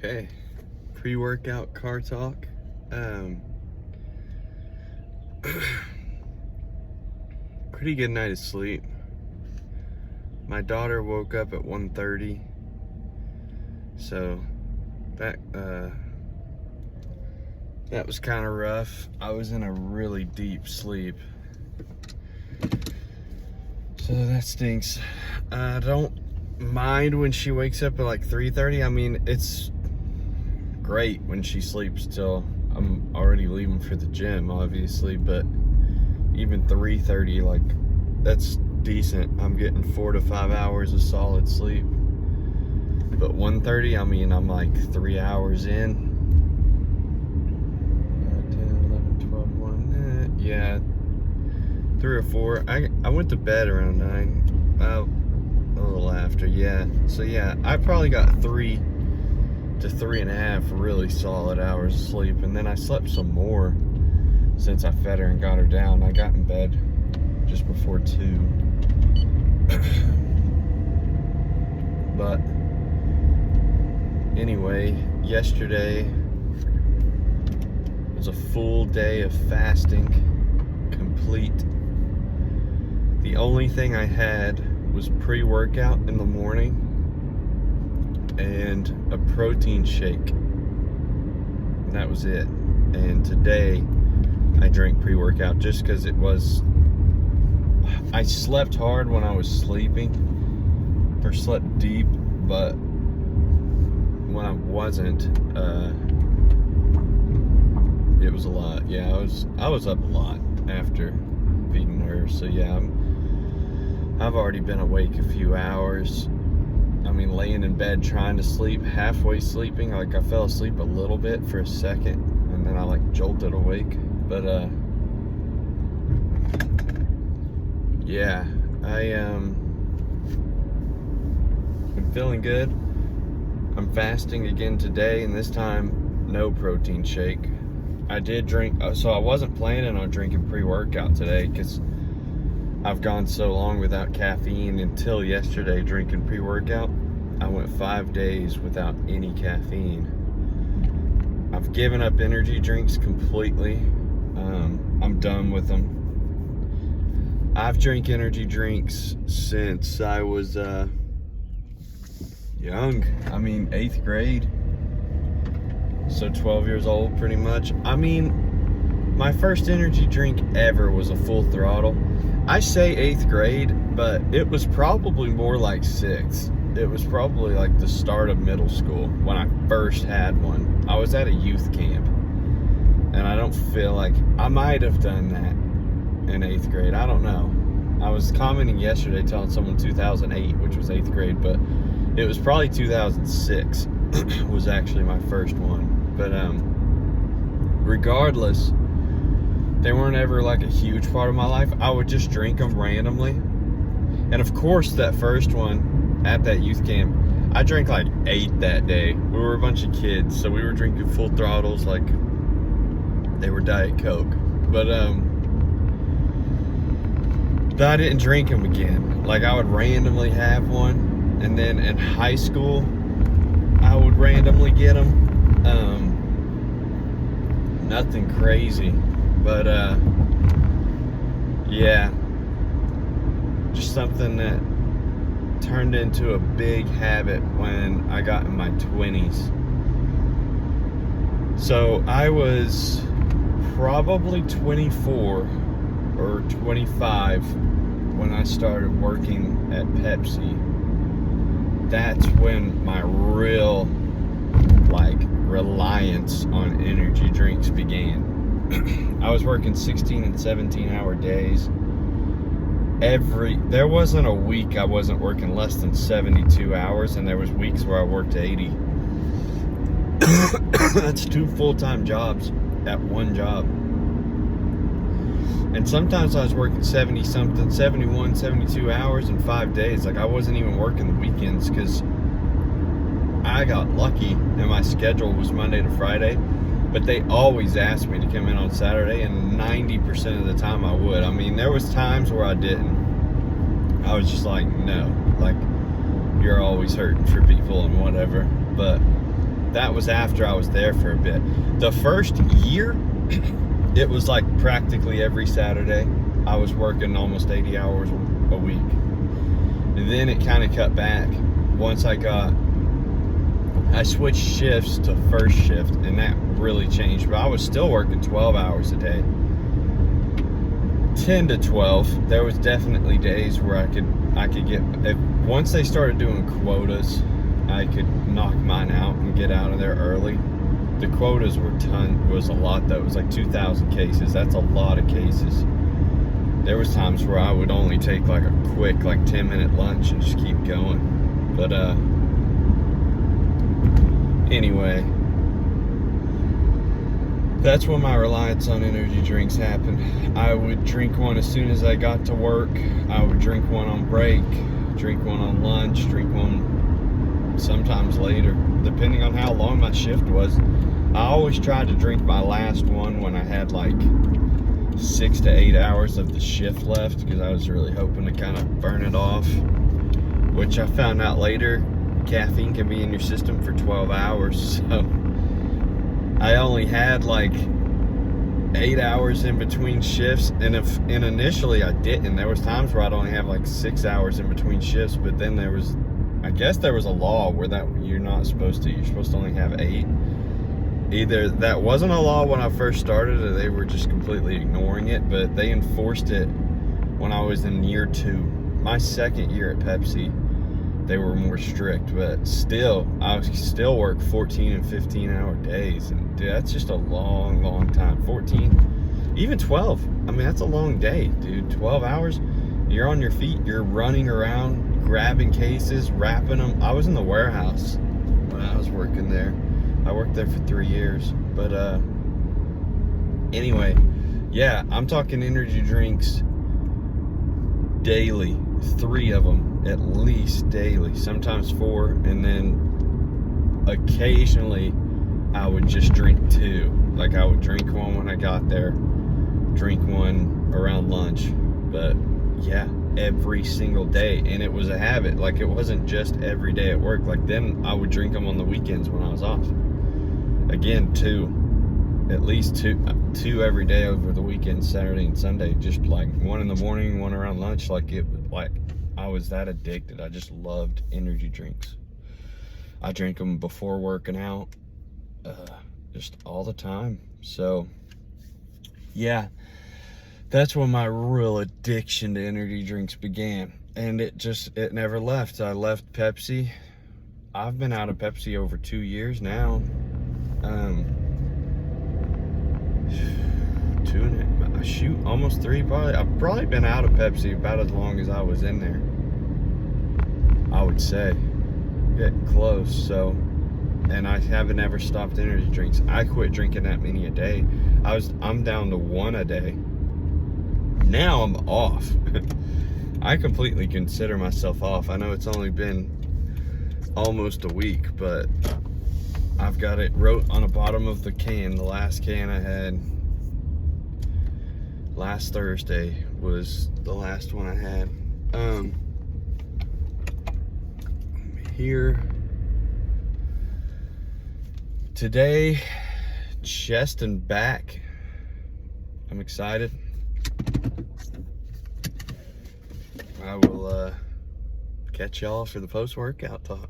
Okay, pre-workout car talk. Pretty good night of sleep. My daughter woke up at 1:30, so that was kind of rough. I was in a really deep sleep, so that stinks. I don't mind when she wakes up at like 3:30. I mean, it's great when she sleeps till I'm already leaving for the gym, obviously, but even 3:30, like, that's decent. I'm getting 4 to 5 hours of solid sleep. But 1:30, I mean, I'm like 3 hours in. 10, 11, 12, 1, yeah, 3 or 4. I went to bed around 9, a little after, yeah. So yeah, I probably got 3 to 3.5 really solid hours of sleep, and then I slept some more since I fed her and got her down. I got in bed just before 2. But anyway, yesterday was a full day of fasting, complete. The only thing I had was pre-workout in the morning and a protein shake, and that was it. And today I drank pre-workout just because I slept hard when I was sleeping, or slept deep, but when I wasn't, it was a lot. Yeah, I was up a lot after feeding her. So yeah, I've already been awake a few hours. I mean, laying in bed trying to sleep, halfway sleeping, like I fell asleep a little bit for a second, and then I like jolted awake. But yeah, I'm feeling good. I'm fasting again today, and this time no protein shake. I did drink, so I wasn't planning on drinking pre-workout today because I've gone so long without caffeine until yesterday drinking pre-workout. I went 5 days without any caffeine. I've given up energy drinks completely. I'm done with them. I've drank energy drinks since I was young. I mean, 8th grade. So 12 years old, pretty much. I mean, my first energy drink ever was a Full Throttle. I say 8th grade, but it was probably more like 6th. It was probably like the start of middle school when I first had one. I was at a youth camp, and I don't feel like I might have done that in 8th grade. I don't know. I was commenting yesterday telling someone 2008, which was 8th grade, but it was probably 2006 was actually my first one. But regardless, they weren't ever like a huge part of my life. I would just drink them randomly. And of course, that first one at that youth camp, I drank like 8 that day. We were a bunch of kids, so we were drinking Full Throttles like they were Diet Coke. But I didn't drink them again. Like, I would randomly have one, and then in high school I would randomly get them. Nothing crazy, but yeah, just something that turned into a big habit when I got in my 20s. So I was probably 24 or 25 when I started working at Pepsi. That's when my real reliance on energy drinks began. I was working 16 and 17 hour days. There wasn't a week I wasn't working less than 72 hours, and there was weeks where I worked 80. That's 2 full-time jobs at one job. And sometimes I was working 70 something, 71, 72 hours in 5 days. Like, I wasn't even working the weekends because I got lucky and my schedule was Monday to Friday. But they always asked me to come in on Saturday, and 90% of the time I would. I mean, there was times where I didn't. I was just like, no. Like, you're always hurting for people and whatever. But that was after I was there for a bit. The first year, it was like practically every Saturday. I was working almost 80 hours a week. And then it kind of cut back once I switched shifts to first shift, and that really changed. But I was still working 12 hours a day. 10 to 12. There was definitely days where I could get, once they started doing quotas, I could knock mine out and get out of there early. The quotas was a lot though. It was like 2,000 cases. That's a lot of cases. There was times where I would only take like a quick 10-minute lunch and just keep going. But anyway, that's when my reliance on energy drinks happened. I would drink one as soon as I got to work. I would drink one on break, drink one on lunch, drink one sometimes later, depending on how long my shift was. I always tried to drink my last one when I had like 6 to 8 hours of the shift left, because I was really hoping to kind of burn it off, which I found out later, caffeine can be in your system for 12 hours. So I only had like 8 hours in between shifts, and initially I didn't. There was times where I'd only have like 6 hours in between shifts, but then I guess there was a law where you're supposed to only have 8. Either that wasn't a law when I first started, or they were just completely ignoring it, but they enforced it when I was in year 2. My second year at Pepsi, they were more strict, but still, I still work 14 and 15 hour days, and dude, that's just a long time. 14, even 12. I mean, that's a long day, dude. 12 hours, you're on your feet, you're running around, grabbing cases, wrapping them. I was in the warehouse when I was working there. I worked there for 3 years, but anyway, yeah, I'm talking energy drinks daily, 3 of them at least daily, sometimes 4, and then occasionally I would just drink 2. Like I would drink one when I got there, drink one around lunch, but yeah, every single day. And it was a habit. Like it wasn't just every day at work. Like then I would drink them on the weekends when I was off. Again, 2, at least 2 every day over the weekend, Saturday and Sunday. Just like one in the morning, one around lunch. Like I was that addicted. I just loved energy drinks. I drink them before working out, just all the time. So yeah, that's when my real addiction to energy drinks began, and it never left. I left Pepsi. I've been out of Pepsi over 2 years now. 2 and shoot, almost 3 probably. I've probably been out of Pepsi about as long as I was in there, I would say. Getting close. So, and I haven't ever stopped energy drinks. I quit drinking that many a day. I'm down to 1 a day. Now I'm off. I completely consider myself off. I know it's only been almost a week, but I've got it wrote on the bottom of the can. The last can I had last Thursday was the last one I had. Here today, chest and back. I'm excited. I will catch y'all for the post-workout talk.